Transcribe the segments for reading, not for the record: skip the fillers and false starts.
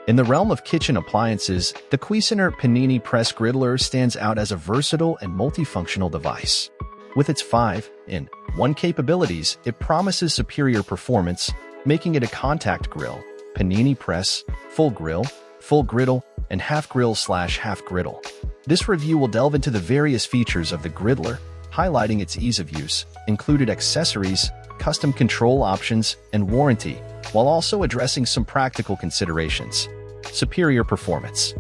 In the realm of kitchen appliances, the Cuisinart Panini Press Griddler stands out as a versatile and multifunctional device. With its 5-in-1 capabilities, it promises superior performance, making it a contact grill, panini press, full grill, full griddle, and half grill/half griddle. This review will delve into the various features of the Gridler, highlighting its ease of use, included accessories, custom control options, and warranty, while also addressing some practical considerations. Superior performance.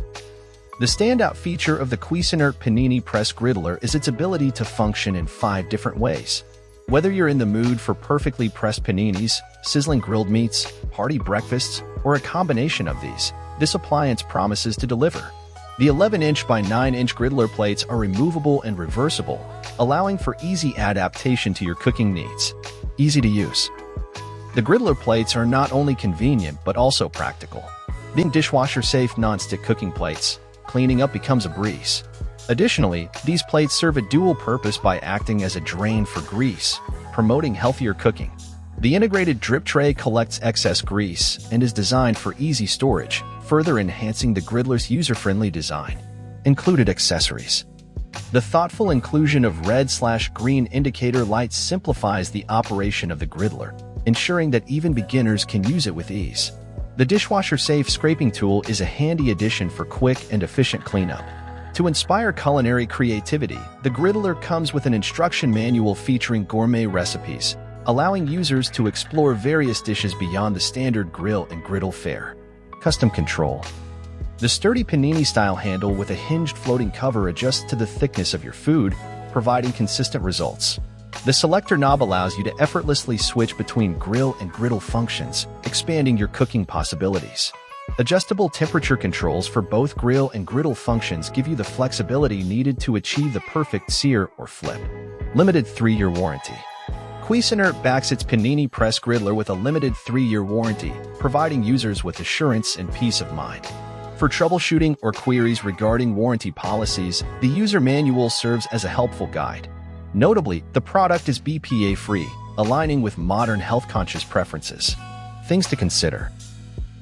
The standout feature of the Cuisinart Panini Press Griddler is its ability to function in 5 different ways. Whether you're in the mood for perfectly pressed paninis, sizzling grilled meats, hearty breakfasts, or a combination of these, this appliance promises to deliver. The 11-inch by 9-inch Gridler plates are removable and reversible, allowing for easy adaptation to your cooking needs. Easy to use. The Gridler plates are not only convenient but also practical. Being dishwasher-safe non-stick cooking plates, cleaning up becomes a breeze. Additionally, these plates serve a dual purpose by acting as a drain for grease, promoting healthier cooking. The integrated drip tray collects excess grease and is designed for easy storage, further enhancing the Gridler's user-friendly design. Included accessories. The thoughtful inclusion of red/green indicator lights simplifies the operation of the Gridler, ensuring that even beginners can use it with ease. The dishwasher-safe scraping tool is a handy addition for quick and efficient cleanup. To inspire culinary creativity, the Gridler comes with an instruction manual featuring gourmet recipes, allowing users to explore various dishes beyond the standard grill and griddle fare. Custom control. The sturdy panini-style handle with a hinged floating cover adjusts to the thickness of your food, providing consistent results. The selector knob allows you to effortlessly switch between grill and griddle functions, expanding your cooking possibilities. Adjustable temperature controls for both grill and griddle functions give you the flexibility needed to achieve the perfect sear or flip. Limited 3-year warranty. Cuisinart backs its Panini Press Griddler with a limited 3-year warranty, providing users with assurance and peace of mind. For troubleshooting or queries regarding warranty policies, the user manual serves as a helpful guide. Notably, the product is BPA-free, aligning with modern health-conscious preferences. Things to consider.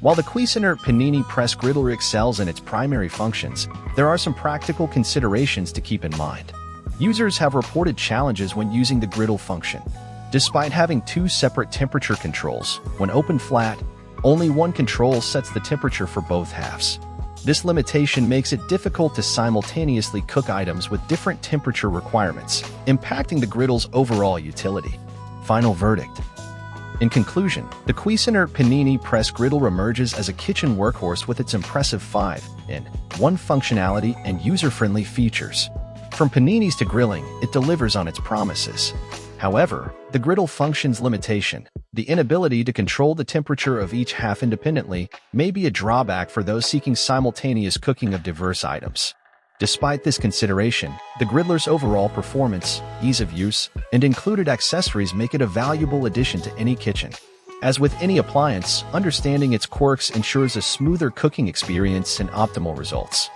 While the Cuisinart Panini Press Griddler excels in its primary functions, there are some practical considerations to keep in mind. Users have reported challenges when using the griddle function. Despite having 2 separate temperature controls, when open flat, only one control sets the temperature for both halves. This limitation makes it difficult to simultaneously cook items with different temperature requirements, impacting the griddle's overall utility. Final verdict. In conclusion, the Cuisinart Panini Press Griddler emerges as a kitchen workhorse with its impressive 5-in-1 functionality and user-friendly features. From paninis to grilling, it delivers on its promises. However, the griddle function's limitation, the inability to control the temperature of each half independently, may be a drawback for those seeking simultaneous cooking of diverse items. Despite this consideration, the Gridler's overall performance, ease of use, and included accessories make it a valuable addition to any kitchen. As with any appliance, understanding its quirks ensures a smoother cooking experience and optimal results.